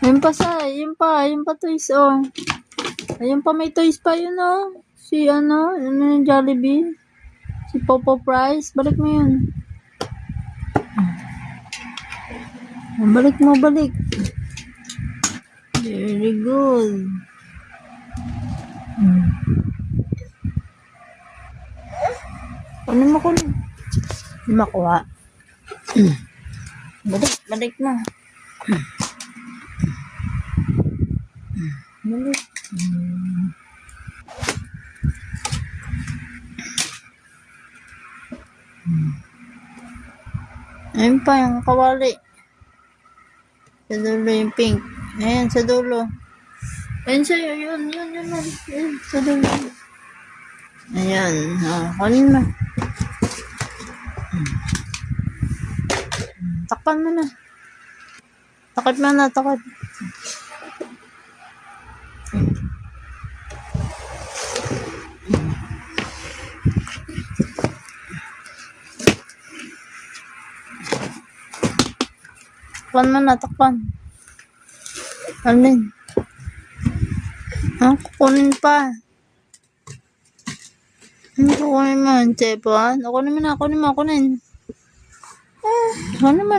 Ayun pa toys, oh. Ayun pa, may toys pa yun, oh. Si yung Jollibee. Si Popo Price. Balik mo yun. Balik mo. Very good. Kunin mo. Hindi makuha. Balik mo. Balik. Ayun pa, yung kawali. Sa dulo yung pink. Ayan, sa dulo. Ayun sa'yo, yun. Ayun, sa dulo. Ayan, kunin mo. Takpan mo na. Takip. Takpan. Alin? Kukunin pa. Ano kukunin mo? Tepon? Kunin mo na. Kunin mo. Kunin mo.